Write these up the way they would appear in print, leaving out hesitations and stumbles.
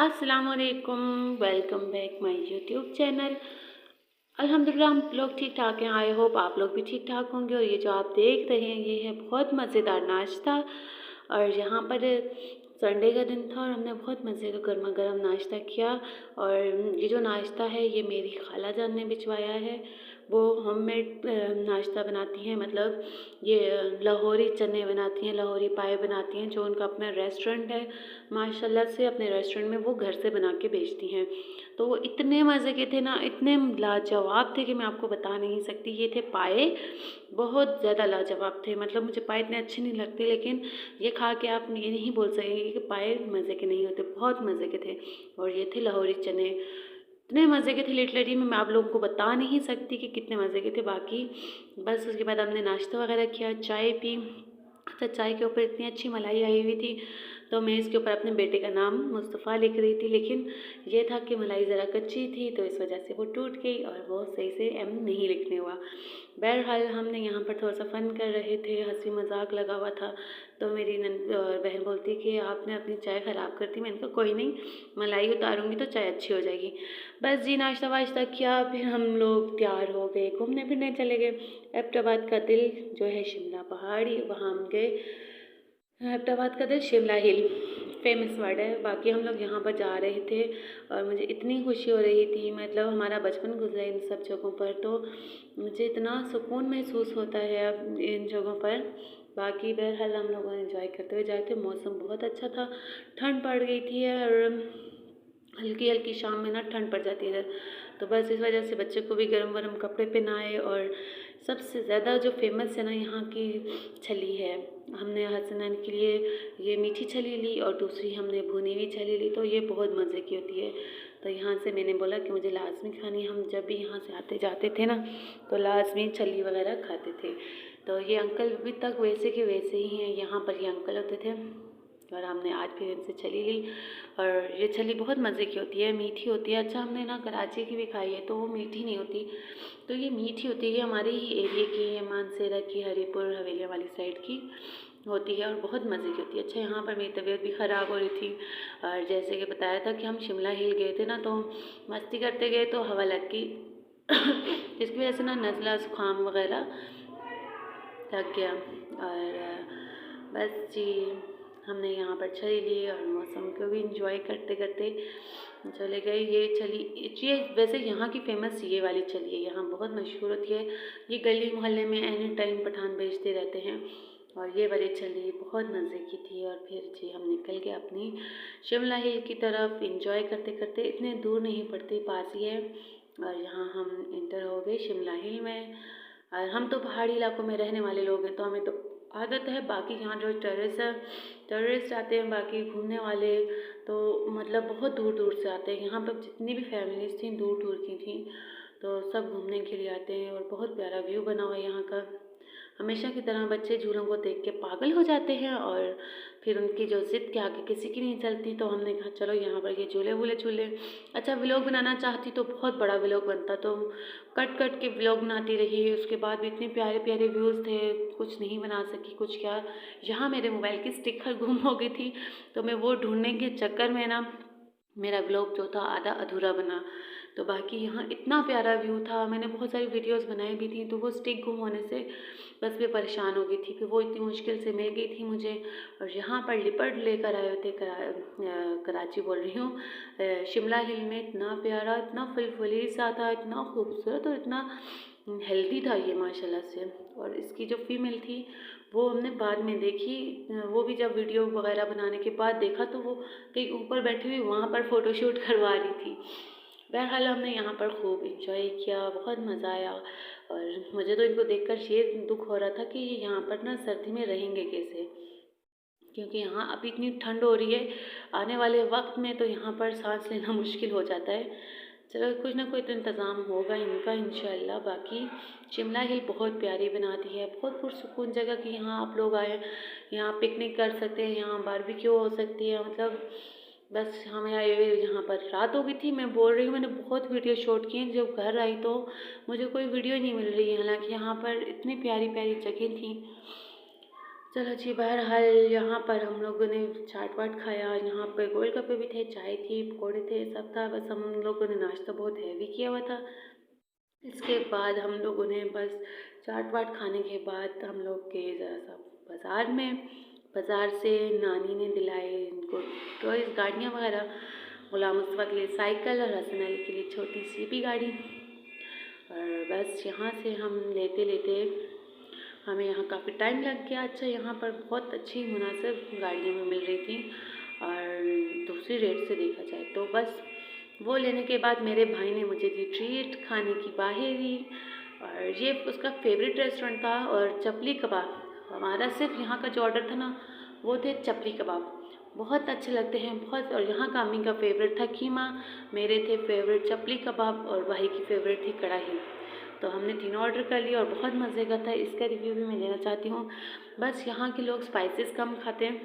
अस्सलामुअलैकुम, welcome back my YouTube channel. अल्हम्दुलिल्लाह हम लोग ठीक ठाक हैं। आई होप आप लोग भी ठीक ठाक होंगे। और ये जो आप देख रहे हैं ये है बहुत मज़ेदार नाश्ता। और यहाँ पर संडे का दिन था और हमने बहुत मज़े का गर्मा गर्म नाश्ता किया। और ये जो नाश्ता है ये मेरी खाला जान ने भिजवाया है। वो होममेड नाश्ता बनाती हैं, मतलब ये लाहौरी चने बनाती हैं, लाहौरी पाए बनाती हैं, जो उनका अपना रेस्टोरेंट है। माशाल्लाह से अपने रेस्टोरेंट में वो घर से बना के बेचती हैं। तो वो इतने मज़े के थे ना, इतने लाजवाब थे कि मैं आपको बता नहीं सकती। ये थे पाए, बहुत ज़्यादा लाजवाब थे। मतलब मुझे पाए इतने अच्छे नहीं लगते, लेकिन ये खा के आप ये नहीं बोल सकेंगे कि पाए मज़े के नहीं होते, बहुत मज़े के थे। और ये थे लाहौरी चने, इतने मज़े के थे लिटरली मैं आप लोगों को बता नहीं सकती कि कितने मज़े के थे। बाकी बस उसके बाद हमने नाश्ता वगैरह किया, चाय पी। तो चाय के ऊपर इतनी अच्छी मलाई आई हुई थी, तो मैं इसके ऊपर अपने बेटे का नाम मुस्तफ़ा लिख रही थी, लेकिन ये था कि मलाई ज़रा कच्ची थी तो इस वजह से वो टूट गई और वो सही से एम नहीं लिखने हुआ। बहरहाल हमने यहाँ पर थोड़ा सा फ़न कर रहे थे, हंसी मजाक लगा हुआ था। तो मेरी बहन बोलती कि आपने अपनी चाय ख़राब कर दी। मैंने कहा कोई नहीं, मलाई उतारूँगी तो चाय अच्छी हो जाएगी। बस जी नाश्ता वाश्ता किया, फिर हम लोग तैयार हो गए, घूमने फिरने चले गए। एबटाबाद का दिल जो है शिमला पहाड़ी, वहाँ हम गए। एबटाबाद का दिल शिमला हिल फेमस वर्ड है। बाकी हम लोग यहाँ पर जा रहे थे और मुझे इतनी खुशी हो रही थी, मतलब हमारा बचपन गुजरा इन सब जगहों पर, तो मुझे इतना सुकून महसूस होता है अब इन जगहों पर। बाकी बहरहाल हम लोगों ने एंजॉय करते हुए जाए थे। मौसम बहुत अच्छा था, ठंड पड़ गई थी और हल्की हल्की शाम में ना ठंड पड़ जाती है, तो बस इस वजह से बच्चे को भी गर्म वर्म कपड़े पहनाए। और सबसे ज़्यादा जो फेमस है ना यहाँ की छली है। हमने हसनैन के लिए ये मीठी छली ली और दूसरी हमने भुनी हुई छली ली, तो ये बहुत मज़े की होती है। तो यहाँ से मैंने बोला कि मुझे लाजमी खानी है। हम जब भी यहाँ से आते जाते थे ना तो लाजमी छली वगैरह खाते थे। तो ये अंकल अभी तक वैसे के वैसे ही हैं, यहाँ पर ये अंकल होते थे। और हमने आज फिर इनसे छली ली और ये छली बहुत मज़े की होती है, मीठी होती है। अच्छा हमने ना कराची की भी खाई है तो वो मीठी नहीं होती, तो ये मीठी होती है। ये हमारे ही एरिया की, ये मानसेरा की, हरीपुर हवेलिया वाली साइड की होती है और बहुत मज़े की होती है। अच्छा यहाँ पर मेरी तबीयत भी ख़राब हो रही थी और जैसे कि बताया था कि हम शिमला हिल गए थे ना, तो मस्ती करते गए तो हवा लग गई जिसकी वजह से ना नज़ला ज़ुकाम वगैरह लग गया। और बस जी हमने यहाँ पर छली ली और मौसम को भी इंजॉय करते करते चले गए। ये छली ये वैसे यहाँ की फ़ेमस ये वाली छली है, यहाँ बहुत मशहूर होती है। ये गली मोहल्ले में एनी टाइम पठान बेचते रहते हैं और ये वाली छली बहुत मज़े की थी। और फिर जी हम निकल गए अपनी शिमला हिल की तरफ, इंजॉय करते करते। इतने दूर नहीं पड़ती, पास ही है। और यहाँ हम इंटर हो गए शिमला हिल में। और हम तो पहाड़ी इलाकों में रहने वाले लोग हैं तो हमें तो आदत है। बाकी यहाँ जो टूरिस्ट आते हैं, बाकी घूमने वाले, तो मतलब बहुत दूर दूर से आते हैं। यहाँ पर जितनी भी फैमिलीज़ थी दूर दूर की थी, तो सब घूमने के लिए आते हैं। और बहुत प्यारा व्यू बना हुआ है यहाँ का। हमेशा की तरह बच्चे झूलों को देख के पागल हो जाते हैं और फिर उनकी जो ज़िद के आगे किसी की नहीं चलती, तो हमने कहा चलो यहाँ पर ये झूले वूले झूले। अच्छा व्लॉग बनाना चाहती तो बहुत बड़ा व्लॉग बनता, तो कट कट के व्लॉग बनाती रही। उसके बाद भी इतने प्यारे प्यारे व्यूज़ थे, कुछ नहीं बना सकी। कुछ क्या, यहाँ मेरे मोबाइल की स्टिकर गुम हो गई थी, तो मैं वो ढूंढने के चक्कर में ना मेरा व्लॉग जो था आधा अधूरा बना। तो बाकी यहाँ इतना प्यारा व्यू था, मैंने बहुत सारी वीडियोस बनाई भी थी, तो वो स्टिक गुम होने से बस मैं परेशान हो गई थी। फिर वो इतनी मुश्किल से मिल गई थी मुझे। और यहाँ पर लिपर्ड लेकर आए थे कराची बोल रही हूँ, शिमला हिल में। इतना प्यारा, इतना फुलफुली सा था, इतना खूबसूरत और इतना हेल्दी था ये माशाल्लाह से। और इसकी जो फीमेल थी वो हमने बाद में देखी, वो भी जब वीडियो वगैरह बनाने के बाद देखा तो वो कहीं ऊपर बैठी हुई वहाँ पर फ़ोटोशूट करवा रही थी। बहरहाल हमने यहाँ पर खूब इंजॉय किया, बहुत मज़ा आया। और मुझे तो इनको देखकर ये दुख हो रहा था कि ये यहाँ पर ना सर्दी में रहेंगे कैसे, क्योंकि यहाँ अभी इतनी ठंड हो रही है। आने वाले वक्त में तो यहाँ पर सांस लेना मुश्किल हो जाता है। चलो कुछ ना कोई तो इंतज़ाम होगा इनका इंशाल्लाह। बाकी शिमला हिल बहुत प्यारी बनाती है, बहुत पुरसुकून जगह कि यहाँ आप लोग आए, यहाँ पिकनिक कर सकते हैं, यहाँ बारबेक्यू हो सकती है। मतलब बस हमें आए हुए यहाँ पर रात हो गई थी। मैं बोल रही हूँ मैंने बहुत वीडियो शूट किए, जब घर आई तो मुझे कोई वीडियो नहीं मिल रही है। हालांकि यहाँ पर इतनी प्यारी प्यारी जगह थी। चलो जी, बहरहाल यहाँ पर हम लोगों ने चाट वाट खाया, यहाँ पर गोलगप्पे भी थे, चाय थी, पकौड़े थे, सब था। बस हम लोगों ने नाश्ता बहुत हैवी किया हुआ था। इसके बाद हम लोगों ने बस चाट वाट खाने के बाद हम लोग गए ज़रा सा बाज़ार में। बाज़ार से नानी ने दिलाए इनको टॉयज़, गाड़ियाँ वगैरह, गुलाम मुस्तफ़ा के लिए साइकिल और हसन अली के लिए छोटी सी भी गाड़ी। और बस यहाँ से हम लेते लेते हमें यहाँ काफ़ी टाइम लग गया। अच्छा, यहाँ पर बहुत अच्छी मुनासिब गाड़ियाँ में मिल रही थी और दूसरी रेट से देखा जाए तो। बस वो लेने के बाद मेरे भाई ने मुझे दी ट्रीट खाने की बाहरी, और ये उसका फेवरेट रेस्टोरेंट था। और चपली कबाब, हमारा सिर्फ यहाँ का जो ऑर्डर था ना वो थे चपली कबाब, बहुत अच्छे लगते हैं बहुत। और यहाँ का अम्मी का फेवरेट था कीमा, मेरे थे फेवरेट चपली कबाब और भाई की फेवरेट थी कढ़ाई। तो हमने तीनों ऑर्डर कर लिया और बहुत मज़े का था। इसका रिव्यू भी मैं देना चाहती हूँ। बस यहाँ के लोग स्पाइसेस कम खाते हैं,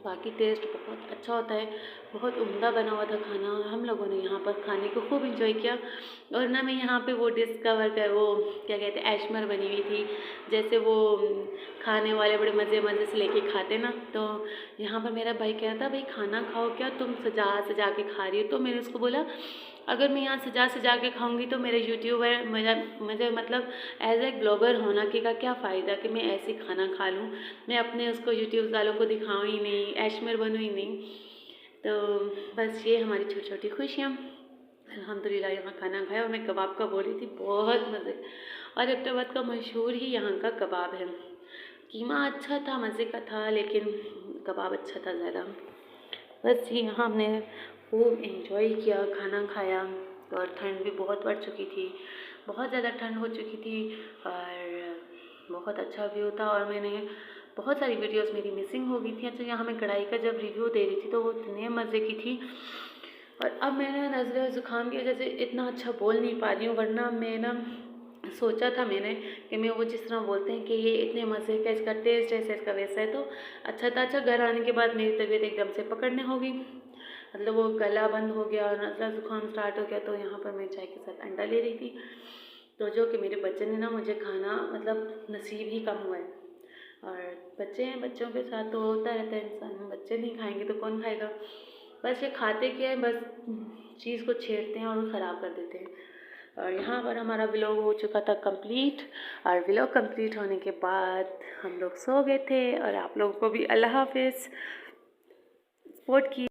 बाकी टेस्ट बहुत अच्छा होता है, बहुत उम्दा बना हुआ था खाना। हम लोगों ने यहाँ पर खाने को खूब इंजॉय किया। और ना मैं यहाँ पे वो डिस्कवर कर, वो क्या कहते हैं, ऐशमर बनी हुई थी, जैसे वो खाने वाले बड़े मज़े मज़े से लेके खाते ना। तो यहाँ पर मेरा भाई कह रहा था, भाई खाना खाओ क्या, तुम सजा सजा के खा रही हो। तो मैंने उसको बोला, अगर मैं यहाँ सजा सजा के खाऊंगी तो मेरे यूट्यूबर मुझे मतलब एज ए ब्लॉगर होना के का क्या फ़ायदा कि मैं ऐसे खाना खा लूँ, मैं अपने उसको यूट्यूब वालों को दिखाऊँ ही नहीं, ऐशमर बनूँ ही नहीं। तो बस ये हमारी छोटी छोटी खुशियाँ। अल्हम्दुलिल्लाह यहाँ खाना खाया। और मैं कबाब का बोली थी, बहुत मज़े। और एबटाबाद का मशहूर ही यहाँ का कबाब है। कीमा अच्छा था, मज़े का था, लेकिन कबाब अच्छा था ज़्यादा। बस यहाँ हमने खूब एंजॉय किया, खाना खाया। और ठंड भी बहुत बढ़ चुकी थी, बहुत ज़्यादा ठंड हो चुकी थी और बहुत अच्छा व्यू था। और मैंने बहुत सारी वीडियोस मेरी मिसिंग हो गई थी। अच्छा, यहाँ मैं कढ़ाई का जब रिव्यू दे रही थी तो वो इतने मज़े की थी। और अब मैंने नज़ले और ज़ुकाम की वजह से इतना अच्छा बोल नहीं पा रही हूँ, वरना मैं ना सोचा था मैंने कि मैं वो जिस तरह बोलते हैं कि ये इतने मज़े का, इसका टेस्ट ऐसा, इसका वैसा है, तो अच्छा था। अच्छा, घर आने के बाद मेरी तबीयत एकदम से पकड़ने हो गई, मतलब वो गला बंद हो गया और नज़ला ज़ुकाम स्टार्ट हो गया। तो यहाँ पर मैं चाय के साथ अंडा ले रही थी, तो जो कि मेरे बच्चे ने ना मुझे खाना मतलब नसीब ही कम हुआ है। और बच्चे हैं, बच्चों के साथ तो होता रहता है इंसान, बच्चे नहीं खाएंगे तो कौन खाएगा। बस ये खाते क्या है, बस चीज़ को छेड़ते हैं और ख़राब कर देते हैं। और यहाँ पर हमारा व्लॉग हो चुका था कंप्लीट। और व्लॉग कंप्लीट होने के बाद हम लोग सो गए थे। और आप लोगों को भी अल्लाह हाफिज़। सपोर्ट की